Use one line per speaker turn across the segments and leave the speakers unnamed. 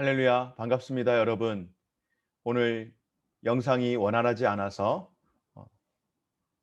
할렐루야, 반갑습니다, 여러분. 오늘 영상이 원활하지 않아서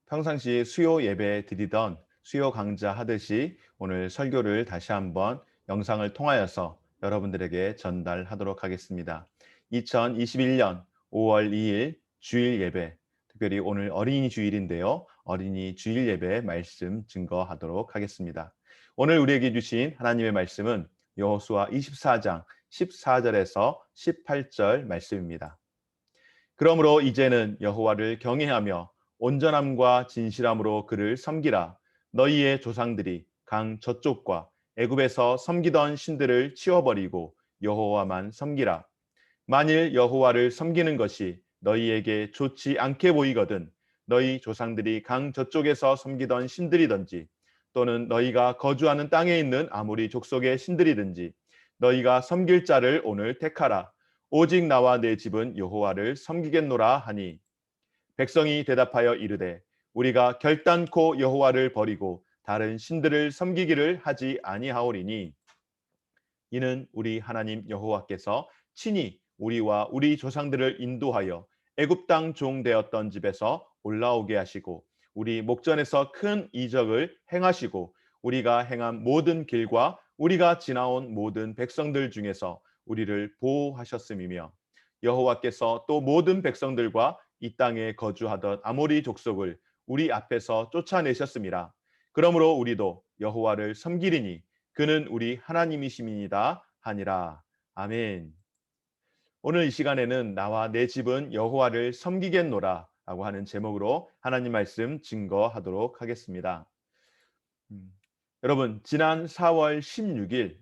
평상시 수요 예배 드리던 수요 강좌 하듯이 오늘 설교를 다시 한번 영상을 통하여서 여러분들에게 전달하도록 하겠습니다. 2021년 5월 2일 주일 예배, 특별히 오늘 어린이 주일인데요. 어린이 주일 예배 말씀 증거하도록 하겠습니다. 오늘 우리에게 주신 하나님의 말씀은 여호수아 24장 14절에서 18절 말씀입니다. 그러므로 이제는 여호와를 경외하며 온전함과 진실함으로 그를 섬기라. 너희의 조상들이 강 저쪽과 애굽에서 섬기던 신들을 치워버리고 여호와만 섬기라. 만일 여호와를 섬기는 것이 너희에게 좋지 않게 보이거든 너희 조상들이 강 저쪽에서 섬기던 신들이든지 또는 너희가 거주하는 땅에 있는 아무리 족속의 신들이든지 너희가 섬길 자를 오늘 택하라. 오직 나와 내 집은 여호와를 섬기겠노라 하니 백성이 대답하여 이르되 우리가 결단코 여호와를 버리고 다른 신들을 섬기기를 하지 아니하오리니 이는 우리 하나님 여호와께서 친히 우리와 우리 조상들을 인도하여 애굽 땅 종 되었던 집에서 올라오게 하시고 우리 목전에서 큰 이적을 행하시고 우리가 행한 모든 길과 우리가 지나온 모든 백성들 중에서 우리를 보호하셨음이며 여호와께서 또 모든 백성들과 이 땅에 거주하던 아모리 족속을 우리 앞에서 쫓아내셨음이라. 그러므로 우리도 여호와를 섬기리니 그는 우리 하나님이심이니이다 하니라. 아멘. 오늘 이 시간에는 나와 내 집은 여호와를 섬기겠노라 라고 하는 제목으로 하나님 말씀 증거하도록 하겠습니다. 음, 여러분, 지난 4월 16일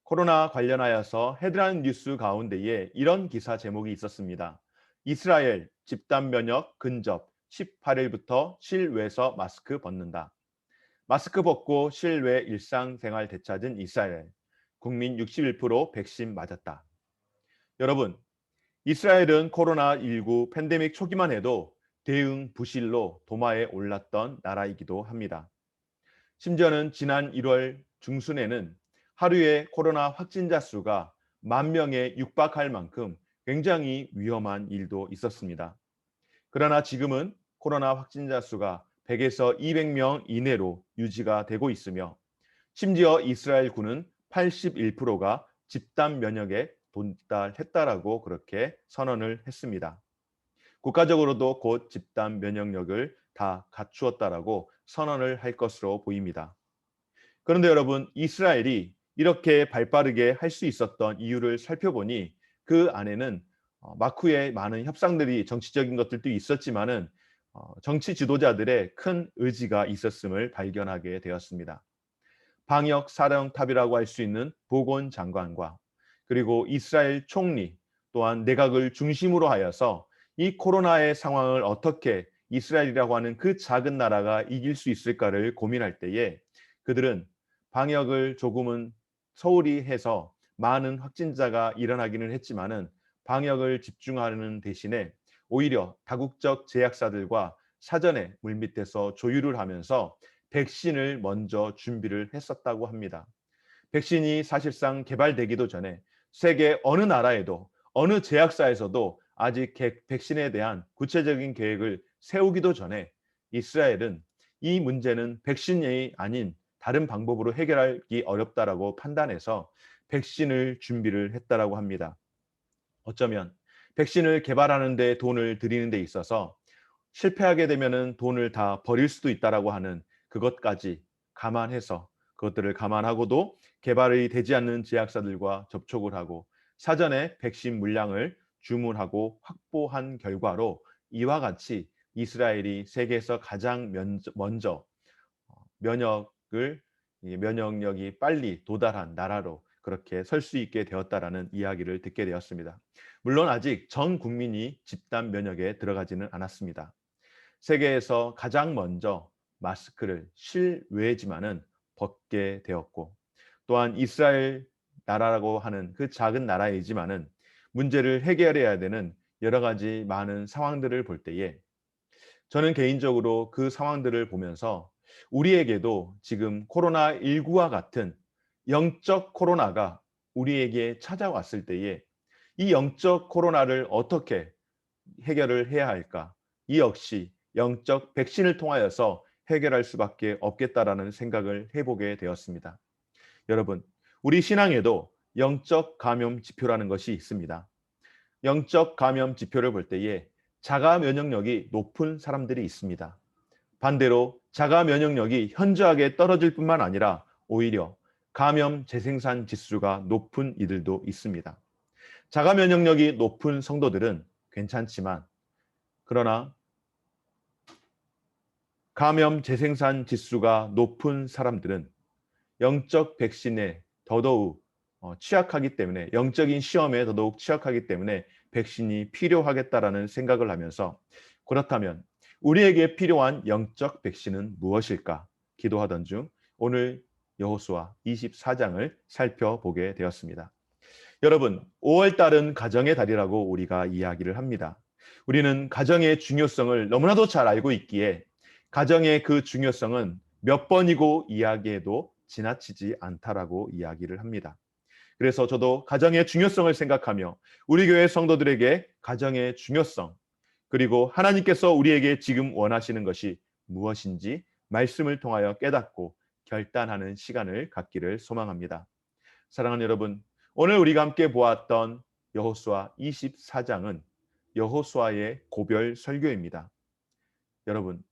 코로나 관련하여서 헤드라인 뉴스 가운데에 이런 기사 제목이 있었습니다. 이스라엘 집단 면역 근접 18일부터 실외에서 마스크 벗는다. 마스크 벗고 실외 일상생활 되찾은 이스라엘. 국민 61% 백신 맞았다. 여러분, 이스라엘은 코로나19 팬데믹 초기만 해도 대응 부실로 도마에 올랐던 나라이기도 합니다. 심지어는 지난 1월 중순에는 하루에 코로나 확진자 수가 10,000명에 육박할 만큼 굉장히 위험한 일도 있었습니다. 그러나 지금은 코로나 확진자 수가 100에서 200명 이내로 유지가 되고 있으며 심지어 이스라엘 군은 81%가 집단 면역에 도달했다라고 그렇게 선언을 했습니다. 국가적으로도 곧 집단 면역력을 다 갖추었다라고 선언을 할 것으로 보입니다. 그런데 여러분, 이스라엘이 이렇게 발빠르게 할 수 있었던 이유를 살펴보니 그 안에는 마쿠의 많은 협상들이 정치적인 것들도 있었지만은 정치 지도자들의 큰 의지가 있었음을 발견하게 되었습니다. 방역 사령탑이라고 할 수 있는 보건장관과 그리고 이스라엘 총리 또한 내각을 중심으로 하여서 이 코로나의 상황을 어떻게 이스라엘이라고 하는 그 작은 나라가 이길 수 있을까를 고민할 때에 그들은 방역을 조금은 소홀히 해서 많은 확진자가 일어나기는 했지만은 방역을 집중하는 대신에 오히려 다국적 제약사들과 사전에 물밑에서 조율을 하면서 백신을 먼저 준비를 했었다고 합니다. 백신이 사실상 개발되기도 전에 세계 어느 나라에도 어느 제약사에서도 아직 백신에 대한 구체적인 계획을 세우기도 전에 이스라엘은 이 문제는 백신이 아닌 다른 방법으로 해결하기 어렵다라고 판단해서 백신을 준비를 했다라고 합니다. 어쩌면 백신을 개발하는 데 돈을 들이는 데 있어서 실패하게 되면은 돈을 다 버릴 수도 있다라고 하는 그것까지 감안해서 그것들을 감안하고도 개발이 되지 않는 제약사들과 접촉을 하고 사전에 백신 물량을 주문하고 확보한 결과로 이와 같이 이스라엘이 세계에서 가장 먼저 면역을 면역력이 빨리 도달한 나라로 그렇게 설 수 있게 되었다라는 이야기를 듣게 되었습니다. 물론 아직 전 국민이 집단 면역에 들어가지는 않았습니다. 세계에서 가장 먼저 마스크를 실외지만은 벗게 되었고 또한 이스라엘 나라라고 하는 그 작은 나라이지만은 문제를 해결해야 되는 여러 가지 많은 상황들을 볼 때에 저는 개인적으로 그 상황들을 보면서 우리에게도 지금 코로나19와 같은 영적 코로나가 우리에게 찾아왔을 때에 이 영적 코로나를 어떻게 해결을 해야 할까? 이 역시 영적 백신을 통하여서 해결할 수밖에 없겠다라는 생각을 해보게 되었습니다. 여러분, 우리 신앙에도 영적 감염 지표라는 것이 있습니다. 영적 감염 지표를 볼 때에 자가 면역력이 높은 사람들이 있습니다. 반대로 자가 면역력이 현저하게 떨어질 뿐만 아니라 오히려 감염 재생산 지수가 높은 이들도 있습니다. 자가 면역력이 높은 성도들은 괜찮지만 그러나 감염 재생산 지수가 높은 사람들은 영적 백신에 더더욱 취약하기 때문에 영적인 시험에 더더욱 취약하기 때문에 백신이 필요하겠다라는 생각을 하면서 그렇다면 우리에게 필요한 영적 백신은 무엇일까 기도하던 중 오늘 여호수아 24장을 살펴보게 되었습니다. 여러분, 5월 달은 가정의 달이라고 우리가 이야기를 합니다. 우리는 가정의 중요성을 너무나도 잘 알고 있기에 가정의 그 중요성은 몇 번이고 이야기해도 지나치지 않다라고 이야기를 합니다. 그래서 저도 가정의 중요성을 생각하며 우리 교회 성도들에게 가정의 중요성 그리고 하나님께서 우리에게 지금 원하시는 것이 무엇인지 말씀을 통하여 깨닫고 결단하는 시간을 갖기를 소망합니다. 사랑하는 여러분, 오늘 우리가 함께 보았던 여호수아 24장은 여호수아의 고별 설교입니다. 여러분,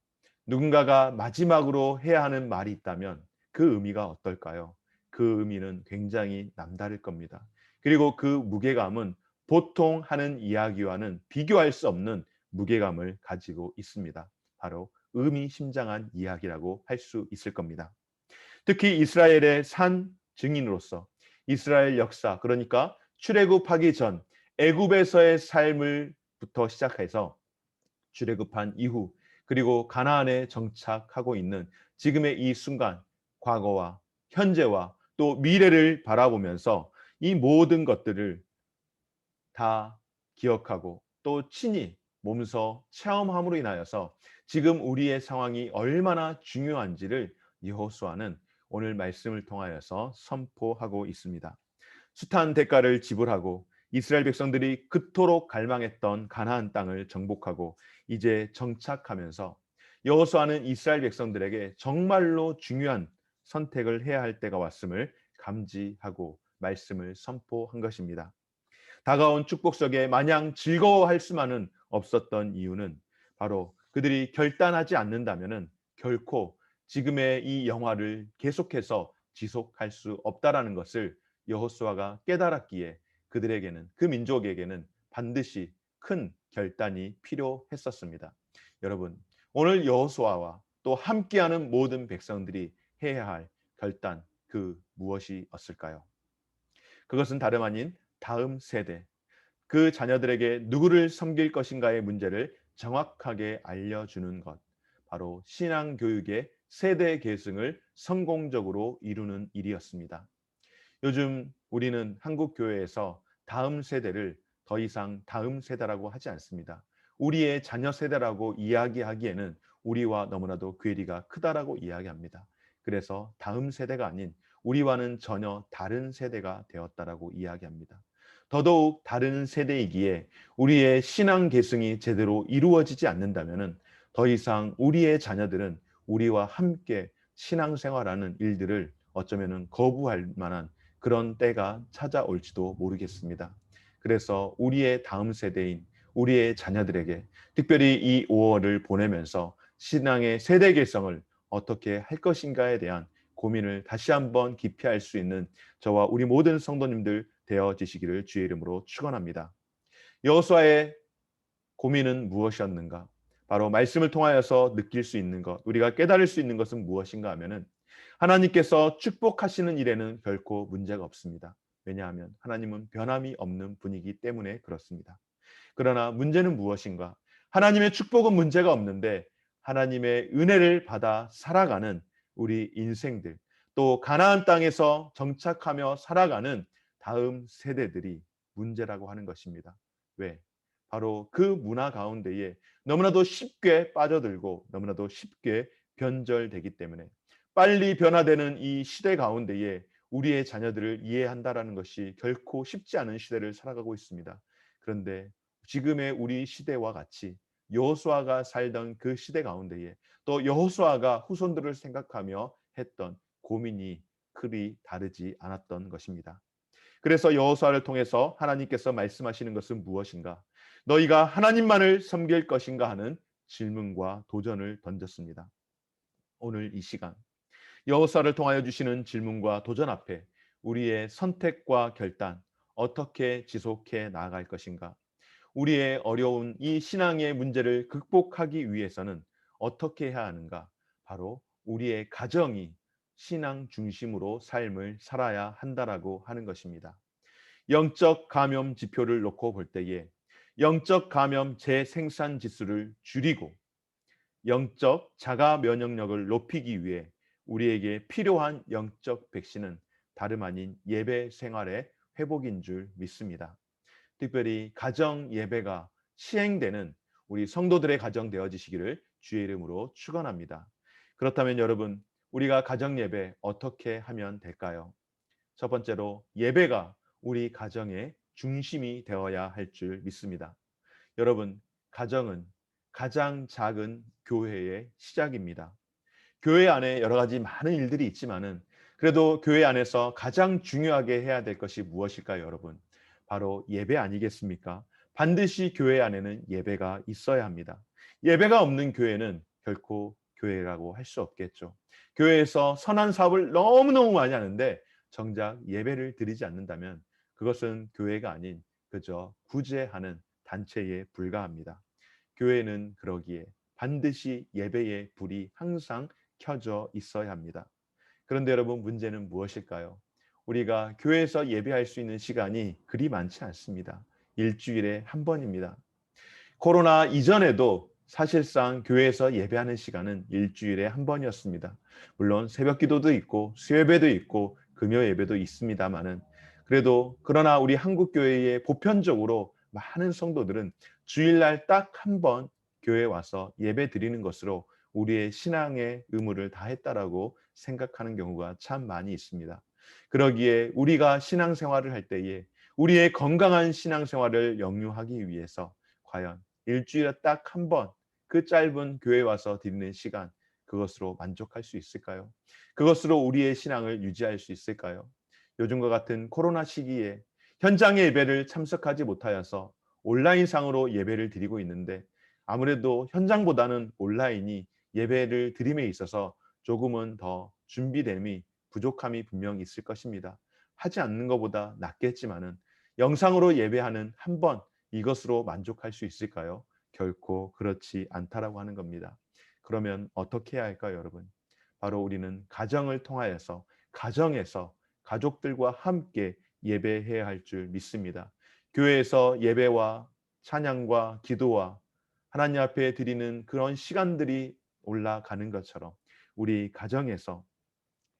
누군가가 마지막으로 해야 하는 말이 있다면 그 의미가 어떨까요? 그 의미는 굉장히 남다를 겁니다. 그리고 그 무게감은 보통 하는 이야기와는 비교할 수 없는 무게감을 가지고 있습니다. 바로 의미심장한 이야기라고 할 수 있을 겁니다. 특히 이스라엘의 산 증인으로서 이스라엘 역사, 그러니까 출애굽하기 전 애굽에서의 삶을부터 시작해서 출애굽한 이후 그리고 가나안에 정착하고 있는 지금의 이 순간, 과거와 현재와 또 미래를 바라보면서 이 모든 것들을 다 기억하고 또 친히 몸소 체험함으로 인하여서 지금 우리의 상황이 얼마나 중요한지를 여호수아는 오늘 말씀을 통하여서 선포하고 있습니다. 숱한 대가를 지불하고 이스라엘 백성들이 그토록 갈망했던 가나안 땅을 정복하고 이제 정착하면서 여호수아는 이스라엘 백성들에게 정말로 중요한 선택을 해야 할 때가 왔음을 감지하고 말씀을 선포한 것입니다. 다가온 축복 속에 마냥 즐거워할 수만은 없었던 이유는 바로 그들이 결단하지 않는다면은 결코 지금의 이 영화를 계속해서 지속할 수 없다라는 것을 여호수아가 깨달았기에 그들에게는 그 민족에게는 반드시 큰 결단이 필요했었습니다. 여러분, 오늘 여호수아와 또 함께하는 모든 백성들이 해야 할 결단 그 무엇이었을까요? 그것은 다름 아닌 다음 세대, 그 자녀들에게 누구를 섬길 것인가의 문제를 정확하게 알려주는 것, 바로 신앙 교육의 세대 계승을 성공적으로 이루는 일이었습니다. 요즘 우리는 한국 교회에서 다음 세대를 더 이상 다음 세대라고 하지 않습니다. 우리의 자녀 세대라고 이야기하기에는 우리와 너무나도 괴리가 크다라고 이야기합니다. 그래서 다음 세대가 아닌 우리와는 전혀 다른 세대가 되었다라고 이야기합니다. 더더욱 다른 세대이기에 우리의 신앙 계승이 제대로 이루어지지 않는다면 더 이상 우리의 자녀들은 우리와 함께 신앙생활하는 일들을 어쩌면 거부할 만한 그런 때가 찾아올지도 모르겠습니다. 그래서 우리의 다음 세대인 우리의 자녀들에게 특별히 이 5월을 보내면서 신앙의 세대 개성을 어떻게 할 것인가에 대한 고민을 다시 한번 깊이 할 수 있는 저와 우리 모든 성도님들 되어지시기를 주의 이름으로 축원합니다. 여호수아의 고민은 무엇이었는가? 바로 말씀을 통하여서 느낄 수 있는 것, 우리가 깨달을 수 있는 것은 무엇인가 하면은 하나님께서 축복하시는 일에는 결코 문제가 없습니다. 왜냐하면 하나님은 변함이 없는 분이기 때문에 그렇습니다. 그러나 문제는 무엇인가? 하나님의 축복은 문제가 없는데 하나님의 은혜를 받아 살아가는 우리 인생들, 또 가나안 땅에서 정착하며 살아가는 다음 세대들이 문제라고 하는 것입니다. 왜? 바로 그 문화 가운데에 너무나도 쉽게 빠져들고 너무나도 쉽게 변절되기 때문에 빨리 변화되는 이 시대 가운데에 우리의 자녀들을 이해한다라는 것이 결코 쉽지 않은 시대를 살아가고 있습니다. 그런데 지금의 우리 시대와 같이 여호수아가 살던 그 시대 가운데에 또 여호수아가 후손들을 생각하며 했던 고민이 그리 다르지 않았던 것입니다. 그래서 여호수아를 통해서 하나님께서 말씀하시는 것은 무엇인가? 너희가 하나님만을 섬길 것인가 하는 질문과 도전을 던졌습니다. 오늘 이 시간 여호수아를 통하여 주시는 질문과 도전 앞에 우리의 선택과 결단 어떻게 지속해 나아갈 것인가? 우리의 어려운 이 신앙의 문제를 극복하기 위해서는 어떻게 해야 하는가? 바로 우리의 가정이 신앙 중심으로 삶을 살아야 한다라고 하는 것입니다. 영적 감염 지표를 놓고 볼 때에 영적 감염 재생산 지수를 줄이고 영적 자가 면역력을 높이기 위해 우리에게 필요한 영적 백신은 다름 아닌 예배 생활의 회복인 줄 믿습니다. 특별히 가정 예배가 시행되는 우리 성도들의 가정 되어지시기를 주의 이름으로 축원합니다. 그렇다면 여러분, 우리가 가정 예배 어떻게 하면 될까요? 첫 번째로 예배가 우리 가정의 중심이 되어야 할 줄 믿습니다. 여러분, 가정은 가장 작은 교회의 시작입니다. 교회 안에 여러 가지 많은 일들이 있지만은 그래도 교회 안에서 가장 중요하게 해야 될 것이 무엇일까요, 여러분? 바로 예배 아니겠습니까? 반드시 교회 안에는 예배가 있어야 합니다. 예배가 없는 교회는 결코 교회라고 할 수 없겠죠. 교회에서 선한 사업을 너무너무 많이 하는데 정작 예배를 드리지 않는다면 그것은 교회가 아닌 그저 구제하는 단체에 불과합니다. 교회는 그러기에 반드시 예배의 불이 항상 켜져 있어야 합니다. 그런데 여러분 문제는 무엇일까요? 우리가 교회에서 예배할 수 있는 시간이 그리 많지 않습니다. 일주일에 한 번입니다. 코로나 이전에도 사실상 교회에서 예배하는 시간은 일주일에 한 번이었습니다. 물론 새벽 기도도 있고 수요예배도 있고 금요 예배도 있습니다만은 그래도 그러나 우리 한국 교회의 보편적으로 많은 성도들은 주일날 딱 한 번 교회에 와서 예배 드리는 것으로 우리의 신앙의 의무를 다했다라고 생각하는 경우가 참 많이 있습니다. 그러기에 우리가 신앙생활을 할 때에 우리의 건강한 신앙생활을 영유하기 위해서 과연 일주일에 딱 한 번 그 짧은 교회 와서 드리는 시간 그것으로 만족할 수 있을까요? 그것으로 우리의 신앙을 유지할 수 있을까요? 요즘과 같은 코로나 시기에 현장의 예배를 참석하지 못하여서 온라인상으로 예배를 드리고 있는데 아무래도 현장보다는 온라인이 예배를 드림에 있어서 조금은 더 준비됨이 부족함이 분명히 있을 것입니다. 하지 않는 것보다 낫겠지만은 영상으로 예배하는 한 번 이것으로 만족할 수 있을까요? 결코 그렇지 않다라고 하는 겁니다. 그러면 어떻게 해야 할까요, 여러분? 바로 우리는 가정을 통하여서 가정에서 가족들과 함께 예배해야 할 줄 믿습니다. 교회에서 예배와 찬양과 기도와 하나님 앞에 드리는 그런 시간들이 올라가는 것처럼 우리 가정에서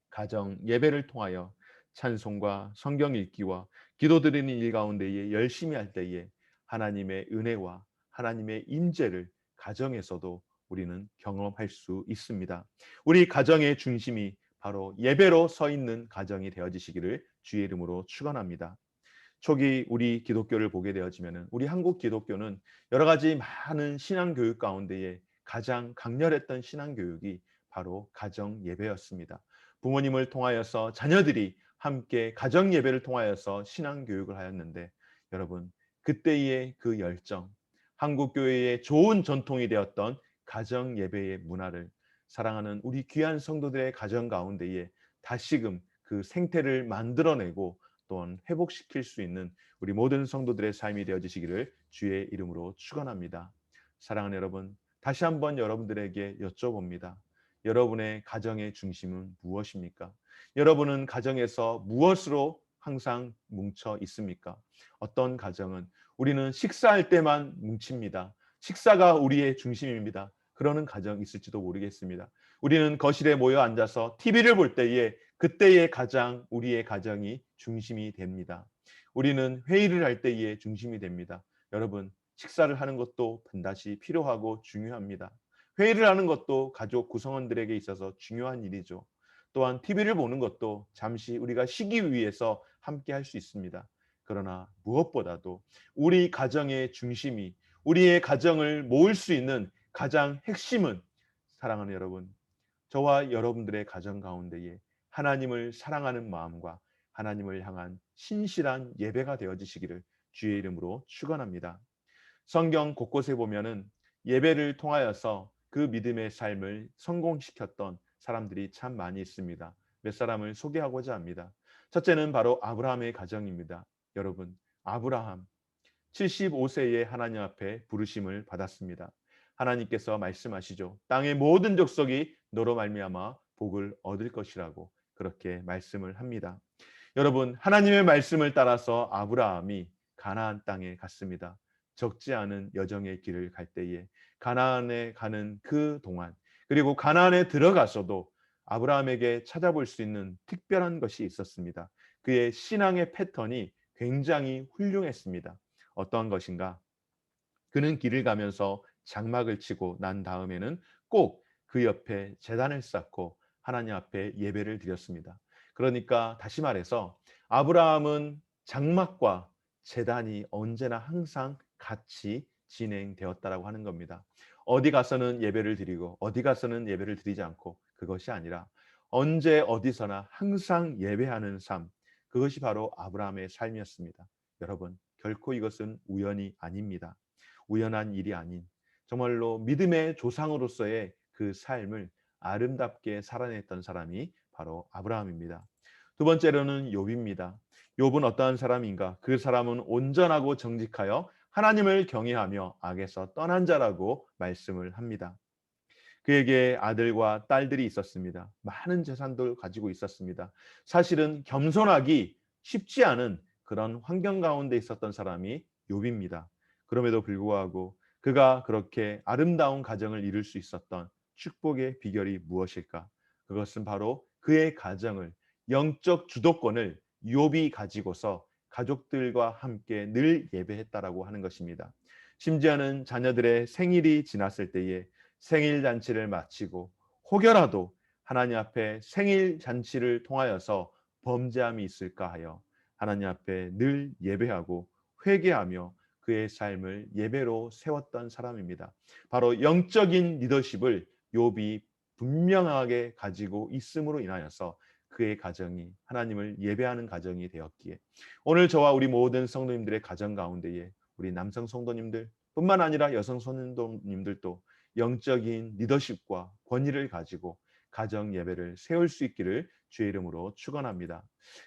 가정 예배를 통하여 찬송과 성경 읽기와 기도드리는 일 가운데에 열심히 할 때에 하나님의 은혜와 하나님의 임재를 가정에서도 우리는 경험할 수 있습니다. 우리 가정의 중심이 바로 예배로 서 있는 가정이 되어지시기를 주의 이름으로 축원합니다. 초기 우리 기독교를 보게 되어지면은 우리 한국 기독교는 여러 가지 많은 신앙 교육 가운데에 가장 강렬했던 신앙 교육이 바로 가정 예배였습니다. 부모님을 통하여서 자녀들이 함께 가정 예배를 통하여서 신앙 교육을 하였는데 여러분 그때의 그 열정, 한국 교회의 좋은 전통이 되었던 가정 예배의 문화를 사랑하는 우리 귀한 성도들의 가정 가운데에 다시금 그 생태를 만들어내고 또한 회복시킬 수 있는 우리 모든 성도들의 삶이 되어지시기를 주의 이름으로 축원합니다. 사랑하는 여러분, 다시 한번 여러분들에게 여쭤봅니다. 여러분의 가정의 중심은 무엇입니까? 여러분은 가정에서 무엇으로 항상 뭉쳐 있습니까? 어떤 가정은 우리는 식사할 때만 뭉칩니다. 식사가 우리의 중심입니다. 그러는 가정 있을지도 모르겠습니다. 우리는 거실에 모여 앉아서 TV를 볼 때에 그때의 가장 우리의 가정이 중심이 됩니다. 우리는 회의를 할 때에 중심이 됩니다. 여러분, 식사를 하는 것도 반드시 필요하고 중요합니다. 회의를 하는 것도 가족 구성원들에게 있어서 중요한 일이죠. 또한 TV를 보는 것도 잠시 우리가 쉬기 위해서 함께 할 수 있습니다. 그러나 무엇보다도 우리 가정의 중심이, 우리의 가정을 모을 수 있는 가장 핵심은, 사랑하는 여러분, 저와 여러분들의 가정 가운데에 하나님을 사랑하는 마음과 하나님을 향한 신실한 예배가 되어지시기를 주의 이름으로 축원합니다. 성경 곳곳에 보면은 예배를 통하여서 그 믿음의 삶을 성공시켰던 사람들이 참 많이 있습니다. 몇 사람을 소개하고자 합니다. 첫째는 바로 아브라함의 가정입니다. 여러분, 아브라함 75세에 하나님 앞에 부르심을 받았습니다. 하나님께서 말씀하시죠. 땅의 모든 족속이 너로 말미암아 복을 얻을 것이라고 그렇게 말씀을 합니다. 여러분, 하나님의 말씀을 따라서 아브라함이 가나안 땅에 갔습니다. 적지 않은 여정의 길을 갈 때에 가나안에 가는 그 동안, 그리고 가나안에 들어가서도 아브라함에게 찾아볼 수 있는 특별한 것이 있었습니다. 그의 신앙의 패턴이 굉장히 훌륭했습니다. 어떠한 것인가? 그는 길을 가면서 장막을 치고 난 다음에는 꼭 그 옆에 제단을 쌓고 하나님 앞에 예배를 드렸습니다. 그러니까 다시 말해서 아브라함은 장막과 제단이 언제나 항상 같이 진행되었다라고 하는 겁니다. 어디 가서는 예배를 드리고 어디 가서는 예배를 드리지 않고, 그것이 아니라 언제 어디서나 항상 예배하는 삶, 그것이 바로 아브라함의 삶이었습니다. 여러분, 결코 이것은 우연이 아닙니다. 우연한 일이 아닌 정말로 믿음의 조상으로서의 그 삶을 아름답게 살아냈던 사람이 바로 아브라함입니다. 두 번째로는 욥입니다. 욥은 어떠한 사람인가? 그 사람은 온전하고 정직하여 하나님을 경외하며 악에서 떠난 자라고 말씀을 합니다. 그에게 아들과 딸들이 있었습니다. 많은 재산도 가지고 있었습니다. 사실은 겸손하기 쉽지 않은 그런 환경 가운데 있었던 사람이 욥입니다. 그럼에도 불구하고 그가 그렇게 아름다운 가정을 이룰 수 있었던 축복의 비결이 무엇일까? 그것은 바로 그의 가정을, 영적 주도권을 욥이 가지고서 가족들과 함께 늘 예배했다라고 하는 것입니다. 심지어는 자녀들의 생일이 지났을 때에 생일 잔치를 마치고 혹여라도 하나님 앞에 생일 잔치를 통하여서 범죄함이 있을까 하여 하나님 앞에 늘 예배하고 회개하며 그의 삶을 예배로 세웠던 사람입니다. 바로 영적인 리더십을 욥이 분명하게 가지고 있음으로 인하여서 그의 가정이 하나님을 예배하는 가정이 되었기에, 오늘 저와 우리 모든 성도님들의 가정 가운데에 우리 남성 성도님들 뿐만 아니라 여성 성도님들도 영적인 리더십과 권위를 가지고 가정 예배를 세울 수 있기를 주의 이름으로 축원합니다.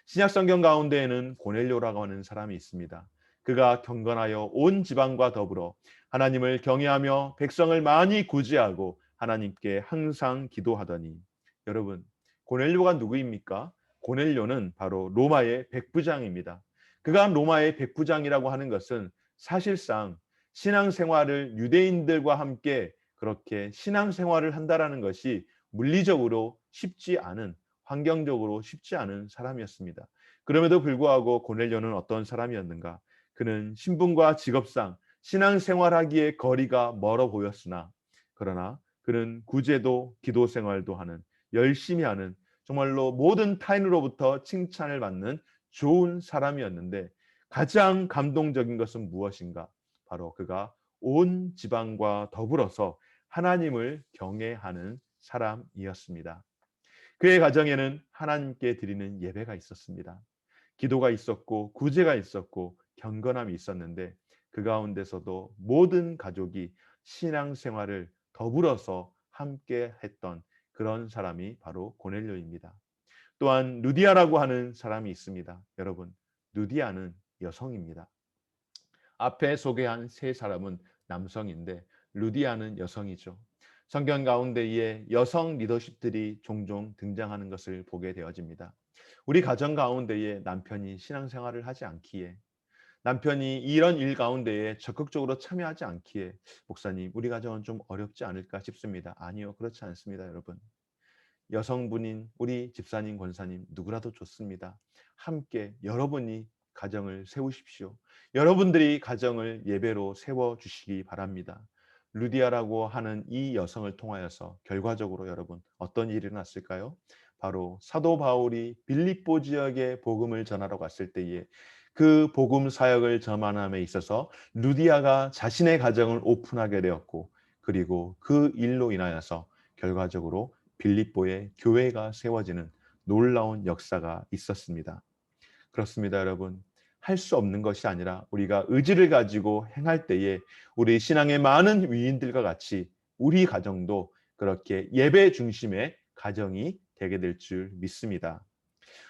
신약 성경 가운데에는 고넬료라고 하는 사람이 있습니다. 그가 경건하여 온 지방과 더불어 하나님을 경외하며 백성을 많이 구제하고 하나님께 항상 기도하더니, 여러분, 고넬료가 누구입니까? 고넬료는 바로 로마의 백부장입니다. 그가 로마의 백부장이라고 하는 것은 사실상 신앙생활을 유대인들과 함께 그렇게 신앙생활을 한다라는 것이 물리적으로 쉽지 않은, 환경적으로 쉽지 않은 사람이었습니다. 그럼에도 불구하고 고넬료는 어떤 사람이었는가? 그는 신분과 직업상 신앙생활하기에 거리가 멀어 보였으나, 그러나 그는 구제도 기도 생활도 하는, 열심히 하는, 정말로 모든 타인으로부터 칭찬을 받는 좋은 사람이었는데, 가장 감동적인 것은 무엇인가? 바로 그가 온 지방과 더불어서 하나님을 경외하는 사람이었습니다. 그의 가정에는 하나님께 드리는 예배가 있었습니다. 기도가 있었고 구제가 있었고 경건함이 있었는데, 그 가운데서도 모든 가족이 신앙생활을 더불어서 함께 했던 그런 사람이 바로 고넬료입니다. 또한 루디아라고 하는 사람이 있습니다. 여러분, 루디아는 여성입니다. 앞에 소개한 세 사람은 남성인데 루디아는 여성이죠. 성경 가운데에 여성 리더십들이 종종 등장하는 것을 보게 되어집니다. 우리 가정 가운데에 남편이 신앙생활을 하지 않기에, 남편이 이런 일 가운데에 적극적으로 참여하지 않기에, 목사님, 우리 가정은 좀 어렵지 않을까 싶습니다. 아니요, 그렇지 않습니다, 여러분. 여성분인 우리 집사님, 권사님 누구라도 좋습니다. 함께 여러분이 가정을 세우십시오. 여러분들이 가정을 예배로 세워주시기 바랍니다. 루디아라고 하는 이 여성을 통하여서 결과적으로 여러분 어떤 일이 일어났을까요? 바로 사도 바울이 빌립보 지역에 복음을 전하러 갔을 때에 그 복음 사역을 전함에 있어서 루디아가 자신의 가정을 오픈하게 되었고, 그리고 그 일로 인하여서 결과적으로 빌립보에 교회가 세워지는 놀라운 역사가 있었습니다. 그렇습니다, 여러분. 할 수 없는 것이 아니라 우리가 의지를 가지고 행할 때에 우리 신앙의 많은 위인들과 같이 우리 가정도 그렇게 예배 중심의 가정이 되게 될 줄 믿습니다.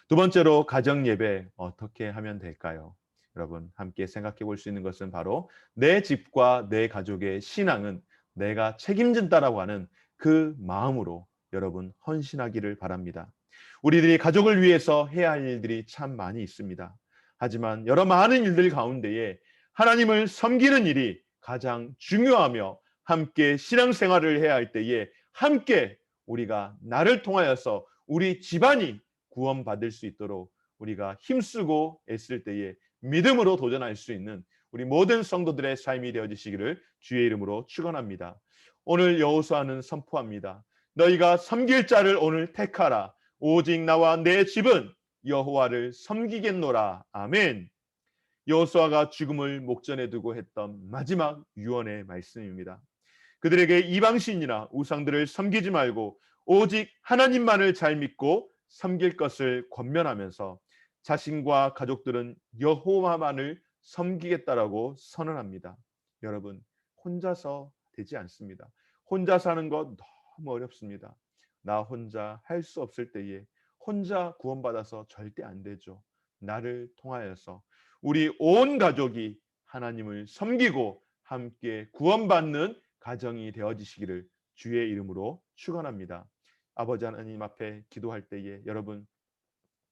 두 번째로 가정 예배 어떻게 하면 될까요? 여러분 함께 생각해 볼 수 있는 것은 바로 내 집과 내 가족의 신앙은 내가 책임진다라고 하는 그 마음으로 여러분 헌신하기를 바랍니다. 우리들이 가족을 위해서 해야 할 일들이 참 많이 있습니다. 하지만 여러 많은 일들 가운데에 하나님을 섬기는 일이 가장 중요하며, 함께 신앙생활을 해야 할 때에 함께 우리가 나를 통하여서 우리 집안이 구원받을 수 있도록 우리가 힘쓰고 애쓸 때에 믿음으로 도전할 수 있는 우리 모든 성도들의 삶이 되어지시기를 주의 이름으로 축원합니다. 오늘 여호수아는 선포합니다. 너희가 섬길 자를 오늘 택하라. 오직 나와 내 집은 여호와를 섬기겠노라. 아멘. 여호수아가 죽음을 목전에 두고 했던 마지막 유언의 말씀입니다. 그들에게 이방신이나 우상들을 섬기지 말고 오직 하나님만을 잘 믿고 섬길 것을 권면하면서 자신과 가족들은 여호와만을 섬기겠다라고 선언합니다. 여러분, 혼자서 되지 않습니다. 혼자 사는 것 너무 어렵습니다. 나 혼자 할 수 없을 때에 혼자 구원받아서 절대 안 되죠. 나를 통하여서 우리 온 가족이 하나님을 섬기고 함께 구원받는 가정이 되어지시기를 주의 이름으로 축원합니다. 아버지 하나님 앞에 기도할 때에 여러분,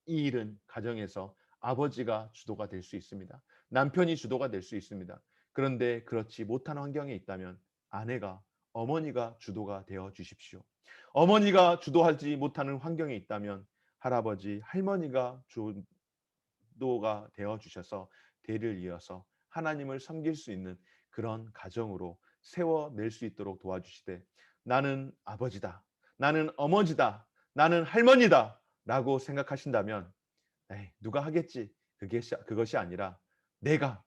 이 일은 가정에서 아버지가 주도가 될 수 있습니다. 남편이 주도가 될 수 있습니다. 그런데 그렇지 못한 환경에 있다면 아내가, 어머니가 주도가 되어 주십시오. 어머니가 주도하지 못하는 환경에 있다면 할아버지, 할머니가 주도가 되어 주셔서 대를 이어서 하나님을 섬길 수 있는 그런 가정으로 세워낼 수 있도록 도와주시되, 나는 아버지다, 나는 어머니다, 나는 할머니다 라고 생각하신다면 에이, 누가 하겠지, 그것이 아니라 내가,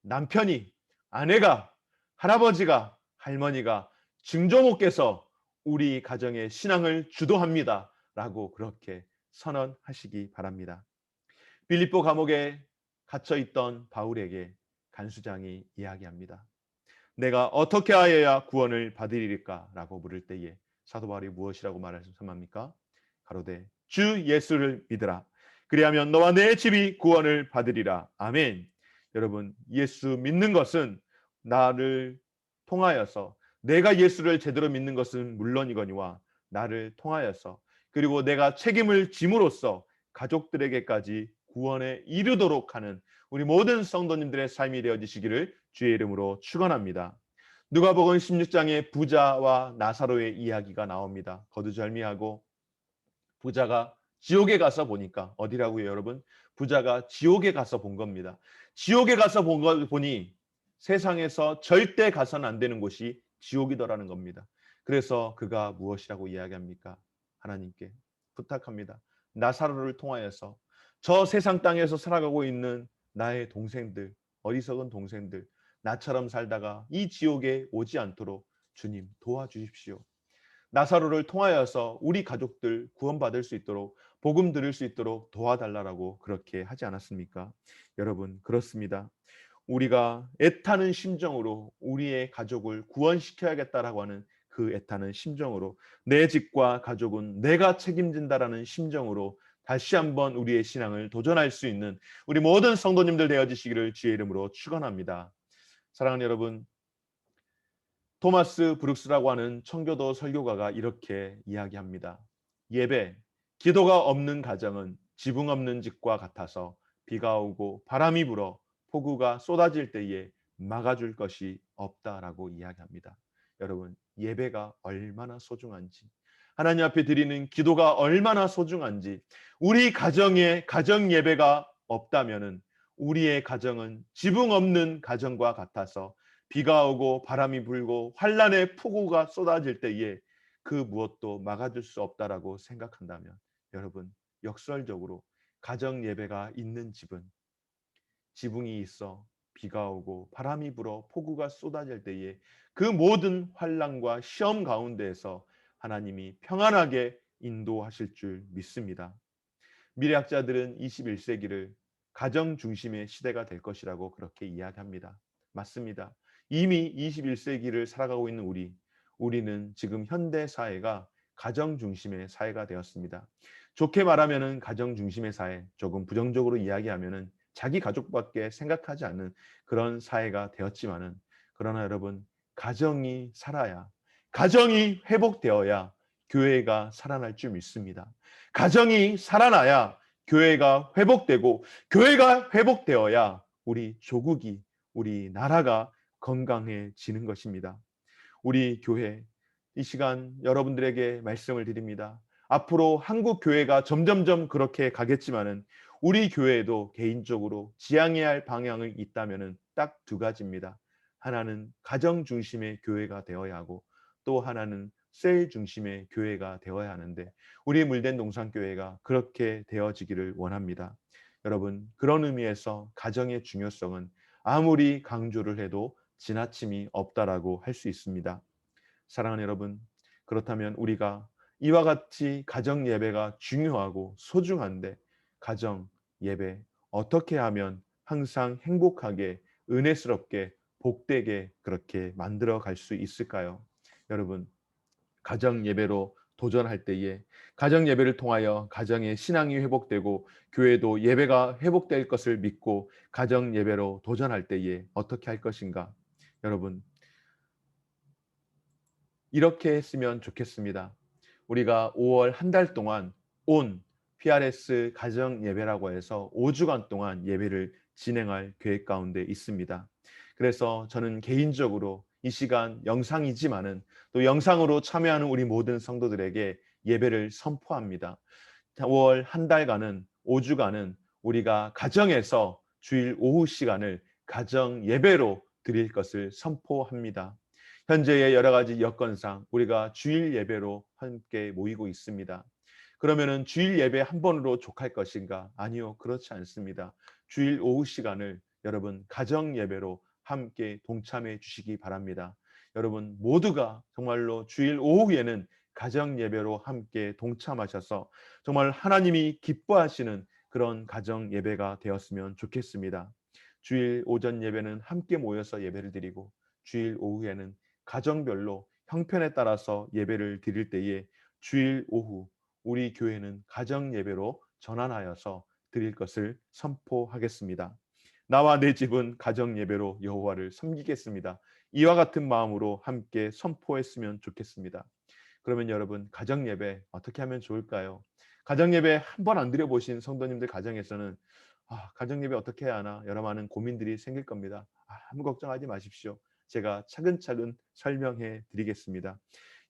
남편이, 아내가, 할아버지가, 할머니가, 증조모께서 우리 가정의 신앙을 주도합니다 라고 그렇게 선언하시기 바랍니다. 빌립보 감옥에 갇혀 있던 바울에게 간수장이 이야기합니다. 내가 어떻게 하여야 구원을 받으리까? 라고 물을 때에 사도 바울이 무엇이라고 말씀합니까? 가로되 주 예수를 믿으라. 그리하면 너와 내 집이 구원을 받으리라. 아멘. 여러분, 예수 믿는 것은 나를 통하여서, 내가 예수를 제대로 믿는 것은 물론이거니와 나를 통하여서, 그리고 내가 책임을 짐으로써 가족들에게까지 구원에 이르도록 하는 우리 모든 성도님들의 삶이 되어지시기를 주의 이름으로 축원합니다. 누가복음 16장에 부자와 나사로의 이야기가 나옵니다. 거두절미하고 부자가 지옥에 가서 보니까, 어디라고요 여러분? 부자가 지옥에 가서 본 겁니다. 지옥에 가서 본 걸 보니 세상에서 절대 가서는 안 되는 곳이 지옥이더라는 겁니다. 그래서 그가 무엇이라고 이야기합니까? 하나님께 부탁합니다. 나사로를 통하여서 저 세상 땅에서 살아가고 있는 나의 동생들, 어리석은 동생들, 나처럼 살다가 이 지옥에 오지 않도록 주님 도와주십시오. 나사로를 통하여서 우리 가족들 구원받을 수 있도록, 복음 들을 수 있도록 도와달라고 그렇게 하지 않았습니까? 여러분, 그렇습니다. 우리가 애타는 심정으로 우리의 가족을 구원시켜야겠다라고 하는 그 애타는 심정으로, 내 집과 가족은 내가 책임진다라는 심정으로 다시 한번 우리의 신앙을 도전할 수 있는 우리 모든 성도님들 되어지시기를 주의 이름으로 축원합니다. 사랑하는 여러분, 토마스 브룩스라고 하는 청교도 설교가가 이렇게 이야기합니다. 예배, 기도가 없는 가정은 지붕 없는 집과 같아서 비가 오고 바람이 불어 폭우가 쏟아질 때에 막아줄 것이 없다라고 이야기합니다. 여러분, 예배가 얼마나 소중한지, 하나님 앞에 드리는 기도가 얼마나 소중한지, 우리 가정에 가정 예배가 없다면은 우리의 가정은 지붕 없는 가정과 같아서 비가 오고 바람이 불고 환란의 폭우가 쏟아질 때에 그 무엇도 막아줄 수 없다라고 생각한다면 여러분, 역설적으로 가정 예배가 있는 집은 지붕이 있어 비가 오고 바람이 불어 폭우가 쏟아질 때에 그 모든 환난과 시험 가운데에서 하나님이 평안하게 인도하실 줄 믿습니다. 미래학자들은 21세기를 가정 중심의 시대가 될 것이라고 그렇게 이야기합니다. 맞습니다. 이미 21세기를 살아가고 있는 우리는 지금 현대 사회가 가정 중심의 사회가 되었습니다. 좋게 말하면은 가정 중심의 사회, 조금 부정적으로 이야기하면은 자기 가족밖에 생각하지 않는 그런 사회가 되었지만은, 그러나 여러분, 가정이 살아야, 가정이 회복되어야 교회가 살아날 줄 믿습니다. 가정이 살아나야 교회가 회복되고, 교회가 회복되어야 우리 조국이, 우리 나라가 건강해지는 것입니다. 우리 교회, 이 시간 여러분들에게 말씀을 드립니다. 앞으로 한국 교회가 점점점 그렇게 가겠지만은 우리 교회도 개인적으로 지향해야 할 방향이 있다면은 딱 두 가지입니다. 하나는 가정 중심의 교회가 되어야 하고, 또 하나는 셀 중심의 교회가 되어야 하는데, 우리 물된 동산교회가 그렇게 되어지기를 원합니다. 여러분, 그런 의미에서 가정의 중요성은 아무리 강조를 해도 지나침이 없다라고 할 수 있습니다. 사랑하는 여러분, 그렇다면 우리가 이와 같이 가정 예배가 중요하고 소중한데, 가정 예배 어떻게 하면 항상 행복하게, 은혜스럽게, 복되게 그렇게 만들어 갈 수 있을까요? 여러분, 가정 예배로 도전할 때에, 가정 예배를 통하여 가정의 신앙이 회복되고 교회도 예배가 회복될 것을 믿고 가정 예배로 도전할 때에 어떻게 할 것인가? 여러분, 이렇게 했으면 좋겠습니다. 우리가 5월 한 달 동안 온 PRS 가정 예배라고 해서 5주간 동안 예배를 진행할 계획 가운데 있습니다. 그래서 저는 개인적으로 이 시간 영상이지만은 또 영상으로 참여하는 우리 모든 성도들에게 예배를 선포합니다. 5월 한 달간은, 5주간은 우리가 가정에서 주일 오후 시간을 가정 예배로 드릴 것을 선포합니다. 현재의 여러 가지 여건상 우리가 주일 예배로 함께 모이고 있습니다. 그러면은 주일 예배 한 번으로 족할 것인가? 아니요, 그렇지 않습니다. 주일 오후 시간을 여러분 가정 예배로 함께 동참해 주시기 바랍니다. 여러분 모두가 정말로 주일 오후에는 가정 예배로 함께 동참하셔서 정말 하나님이 기뻐하시는 그런 가정 예배가 되었으면 좋겠습니다. 주일 오전 예배는 함께 모여서 예배를 드리고, 주일 오후에는 가정별로 형편에 따라서 예배를 드릴 때에 주일 오후 우리 교회는 가정 예배로 전환하여서 드릴 것을 선포하겠습니다. 나와 내 집은 가정 예배로 여호와를 섬기겠습니다. 이와 같은 마음으로 함께 선포했으면 좋겠습니다. 그러면 여러분, 가정 예배 어떻게 하면 좋을까요? 가정 예배 한 번 안 드려보신 성도님들 가정에서는 가정 예배 어떻게 해야 하나 여러 많은 고민들이 생길 겁니다. 아무 걱정하지 마십시오. 제가 차근차근 설명해 드리겠습니다.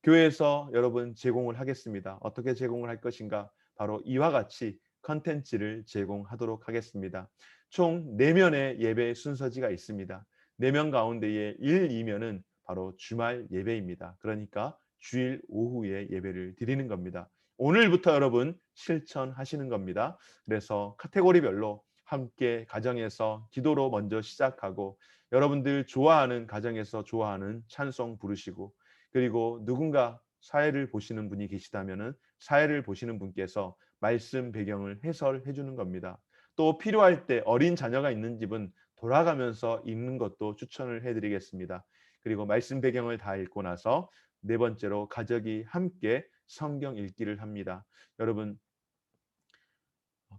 교회에서 여러분 제공을 하겠습니다. 어떻게 제공을 할 것인가? 바로 이와 같이 컨텐츠를 제공하도록 하겠습니다. 총 4면의 예배 순서지가 있습니다. 4면 가운데에 1, 2면은 바로 주말 예배입니다. 그러니까 주일 오후에 예배를 드리는 겁니다. 오늘부터 여러분 실천하시는 겁니다. 그래서 카테고리별로 함께 가정에서 기도로 먼저 시작하고, 여러분들 좋아하는, 가정에서 좋아하는 찬송 부르시고, 그리고 누군가 사회를 보시는 분이 계시다면은 사회를 보시는 분께서 말씀 배경을 해설해 주는 겁니다. 또 필요할 때 어린 자녀가 있는 집은 돌아가면서 읽는 것도 추천을 해드리겠습니다. 그리고 말씀 배경을 다 읽고 나서 네 번째로 가족이 함께 성경 읽기를 합니다. 여러분,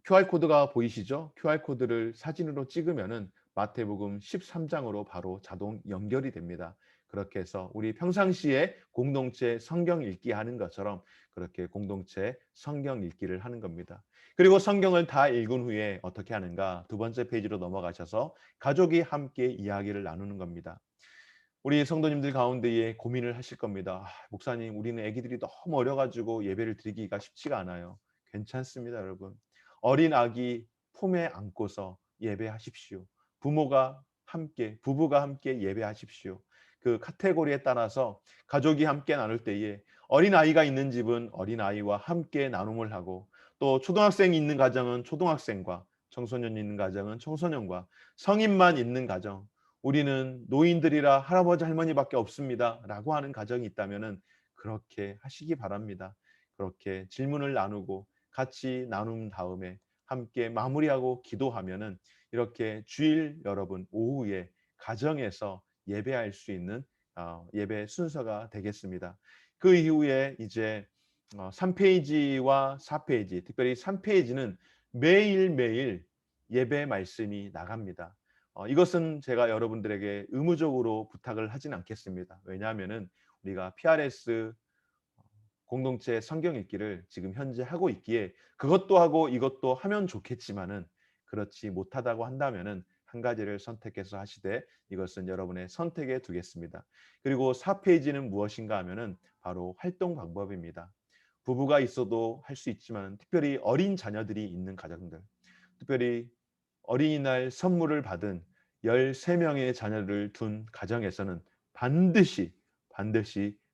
QR코드가 보이시죠? QR코드를 사진으로 찍으면은 마태복음 13장으로 바로 자동 연결이 됩니다. 그렇게 해서 우리 평상시에 공동체 성경 읽기 하는 것처럼 그렇게 공동체 성경 읽기를 하는 겁니다. 그리고 성경을 다 읽은 후에 어떻게 하는가? 두 번째 페이지로 넘어가셔서 가족이 함께 이야기를 나누는 겁니다. 우리 성도님들 가운데에 고민을 하실 겁니다. 목사님, 우리는 아기들이 너무 어려가지고 예배를 드리기가 쉽지가 않아요. 괜찮습니다, 여러분. 어린 아기 품에 안고서 예배하십시오. 부부가 함께 예배하십시오. 그 카테고리에 따라서 가족이 함께 나눌 때에 어린 아이가 있는 집은 어린 아이와 함께 나눔을 하고, 또 초등학생이 있는 가정은 초등학생과 청소년이 있는 가정은 청소년과 성인만 있는 가정, 우리는 노인들이라 할아버지 할머니밖에 없습니다라고 하는 가정이 있다면은 그렇게 하시기 바랍니다. 그렇게 질문을 나누고 같이 나눈 다음에 함께 마무리하고 기도하면은 이렇게 주일 여러분 오후에 가정에서 예배할 수 있는 예배 순서가 되겠습니다. 그 이후에 이제 3페이지와 4페이지, 특별히 3페이지는 매일매일 예배 말씀이 나갑니다. 이것은 제가 여러분들에게 의무적으로 부탁을 하진 않겠습니다. 왜냐하면은 우리가 PRS 공동체 성경 읽기를 지금 현재 하고 있기에 그것도 하고 이것도 하면 좋겠지만은 그렇지 못하다고 한다면은 한 가지를 선택해서 하시되 이것은 여러분의 선택에 두겠습니다. 그리고 4페이지는 무엇인가 하면은 바로 활동 방법입니다. 부부가 있어도 할 수 있지만 특별히 어린 자녀들이 있는 가정들, 특별히 어린이날 선물을 받은 13명의 자녀를 둔 가정에서는 반드시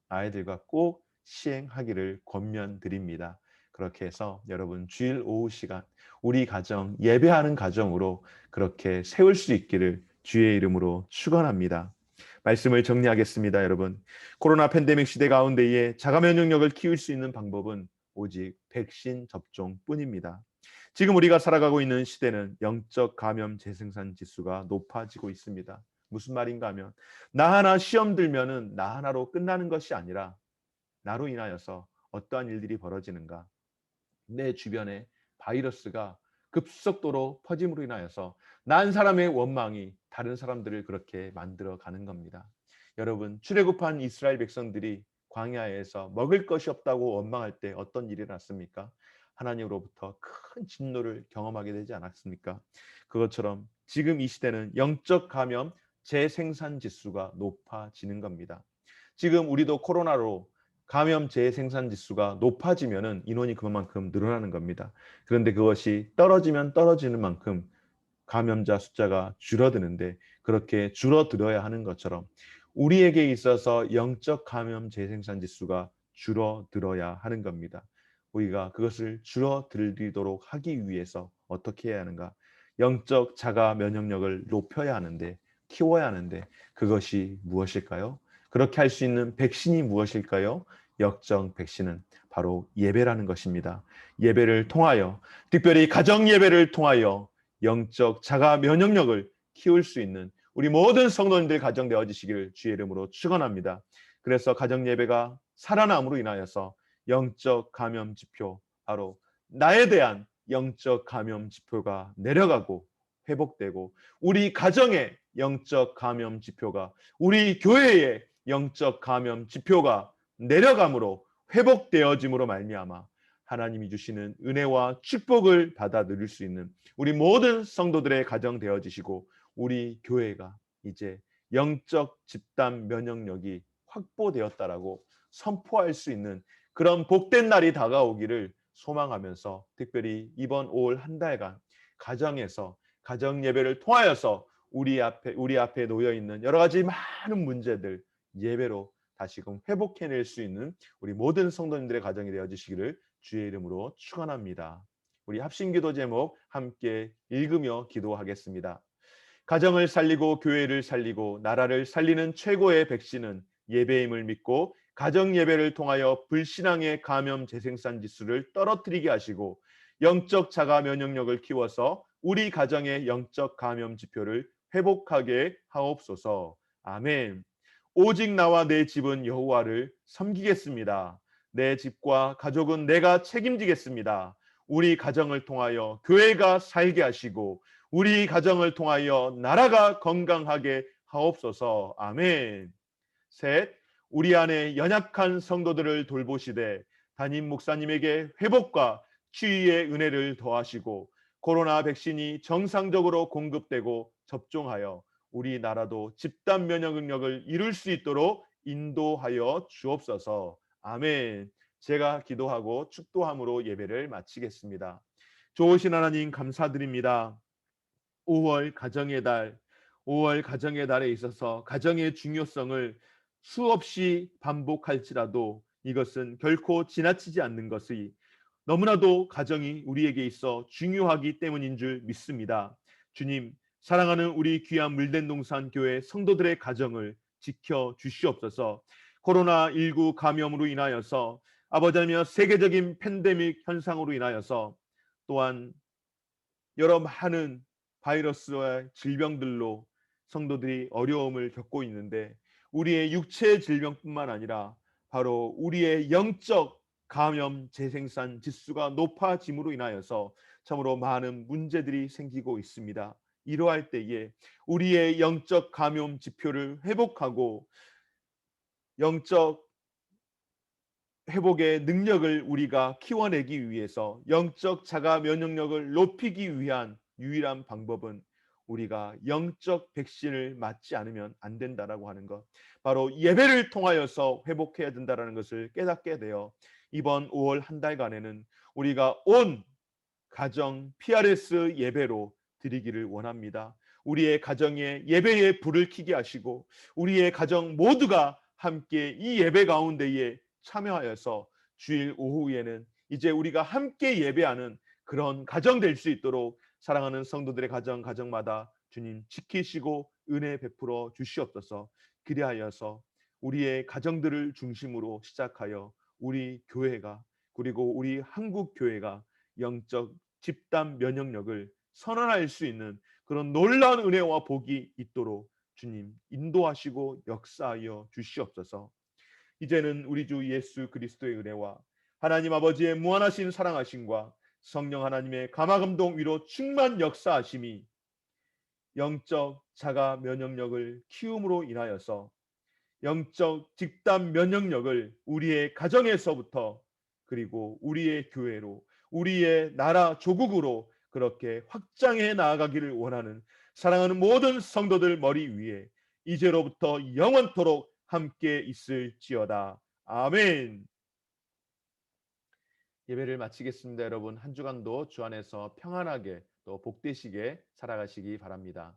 아이들과 꼭 시행하기를 권면드립니다. 그렇게 해서 여러분 주일 오후 시간 우리 가정 예배하는 가정으로 그렇게 세울 수 있기를 주의 이름으로 축원합니다. 말씀을 정리하겠습니다, 여러분. 코로나 팬데믹 시대 가운데에 자가 면역력을 키울 수 있는 방법은 오직 백신 접종뿐입니다. 지금 우리가 살아가고 있는 시대는 영적 감염 재생산 지수가 높아지고 있습니다. 무슨 말인가 하면 나 하나 시험 들면은 나 하나로 끝나는 것이 아니라 나로 인하여서 어떠한 일들이 벌어지는가? 내 주변에 바이러스가 급속도로 퍼짐으로 인하여서 난 사람의 원망이 다른 사람들을 그렇게 만들어 가는 겁니다. 여러분, 출애굽한 이스라엘 백성들이 광야에서 먹을 것이 없다고 원망할 때 어떤 일이 났습니까? 하나님으로부터 큰 진노를 경험하게 되지 않았습니까? 그것처럼 지금 이 시대는 영적 감염 재생산 지수가 높아지는 겁니다. 지금 우리도 코로나로 감염 재생산 지수가 높아지면은 인원이 그만큼 늘어나는 겁니다. 그런데 그것이 떨어지면 떨어지는 만큼 감염자 숫자가 줄어드는데 그렇게 줄어들어야 하는 것처럼 우리에게 있어서 영적 감염 재생산 지수가 줄어들어야 하는 겁니다. 우리가 그것을 줄어들이도록 하기 위해서 어떻게 해야 하는가? 영적 자가 면역력을 높여야 하는데 키워야 하는데 그것이 무엇일까요? 그렇게 할 수 있는 백신이 무엇일까요? 역정 백신은 바로 예배라는 것입니다. 예배를 통하여 특별히 가정 예배를 통하여 영적 자가 면역력을 키울 수 있는 우리 모든 성도님들 가정 되어지시기를 주의 이름으로 축원합니다. 그래서 가정 예배가 살아남으로 인하여서 영적 감염 지표 바로 나에 대한 영적 감염 지표가 내려가고 회복되고 우리 가정의 영적 감염 지표가 우리 교회의 영적 감염 지표가 내려감으로 회복되어짐으로 말미암아 하나님이 주시는 은혜와 축복을 받아 누릴 수 있는 우리 모든 성도들의 가정 되어지시고 우리 교회가 이제 영적 집단 면역력이 확보되었다라고 선포할 수 있는 그런 복된 날이 다가오기를 소망하면서 특별히 이번 5월 한 달간 가정에서 가정 예배를 통하여서 우리 앞에 놓여 있는 여러 가지 많은 문제들 예배로 다시금 회복해낼 수 있는 우리 모든 성도님들의 가정이 되어 주시기를 주의 이름으로 축원합니다. 우리 합심기도 제목 함께 읽으며 기도하겠습니다. 가정을 살리고 교회를 살리고 나라를 살리는 최고의 백신은 예배임을 믿고 가정 예배를 통하여 불신앙의 감염 재생산 지수를 떨어뜨리게 하시고 영적 자가 면역력을 키워서 우리 가정의 영적 감염 지표를 회복하게 하옵소서. 아멘. 오직 나와 내 집은 여호와를 섬기겠습니다. 내 집과 가족은 내가 책임지겠습니다. 우리 가정을 통하여 교회가 살게 하시고 우리 가정을 통하여 나라가 건강하게 하옵소서. 아멘. 셋, 우리 안에 연약한 성도들을 돌보시되 담임 목사님에게 회복과 치유의 은혜를 더하시고 코로나 백신이 정상적으로 공급되고 접종하여 우리나라도 집단 면역 능력을 이룰 수 있도록 인도하여 주옵소서. 아멘. 제가 기도하고 축도함으로 예배를 마치겠습니다. 좋으신 하나님 감사드립니다. 5월 가정의 달, 5월 가정의 달에 있어서 가정의 중요성을 수없이 반복할지라도 이것은 결코 지나치지 않는 것이 너무나도 가정이 우리에게 있어 중요하기 때문인 줄 믿습니다. 주님, 사랑하는 우리 귀한 물된동산 교회 성도들의 가정을 지켜 주시옵소서. 코로나19 감염으로 인하여서 아버지며 세계적인 팬데믹 현상으로 인하여서 또한 여러 많은 바이러스와 질병들로 성도들이 어려움을 겪고 있는데 우리의 육체 질병뿐만 아니라 바로 우리의 영적 감염 재생산 지수가 높아짐으로 인하여서 참으로 많은 문제들이 생기고 있습니다. 이러할 때에 우리의 영적 감염 지표를 회복하고 영적 회복의 능력을 우리가 키워내기 위해서 영적 자가 면역력을 높이기 위한 유일한 방법은 우리가 영적 백신을 맞지 않으면 안 된다라고 하는 것, 바로 예배를 통하여서 회복해야 된다라는 것을 깨닫게 되어 이번 5월 한 달간에는 우리가 온 가정 PRS 예배로 드리기를 원합니다. 우리의 가정에 예배의 불을 켜게 하시고 우리의 가정 모두가 함께 이 예배 가운데에 참여하여서 주일 오후에는 이제 우리가 함께 예배하는 그런 가정 될 수 있도록 사랑하는 성도들의 가정마다 주님 지키시고 은혜 베풀어 주시옵소서. 그리하여서 우리의 가정들을 중심으로 시작하여 우리 교회가 그리고 우리 한국 교회가 영적 집단 면역력을 선언할 수 있는 그런 놀라운 은혜와 복이 있도록 주님 인도하시고 역사하여 주시옵소서. 이제는 우리 주 예수 그리스도의 은혜와 하나님 아버지의 무한하신 사랑하심과 성령 하나님의 감화감동 위로 충만 역사하심이 영적 자가 면역력을 키움으로 인하여서 영적 집단 면역력을 우리의 가정에서부터 그리고 우리의 교회로 우리의 나라 조국으로 그렇게 확장해 나아가기를 원하는 사랑하는 모든 성도들 머리 위에 이제로부터 영원토록 함께 있을지어다. 아멘. 예배를 마치겠습니다. 여러분 한 주간도 주 안에서 평안하게 또 복되시게 살아가시기 바랍니다.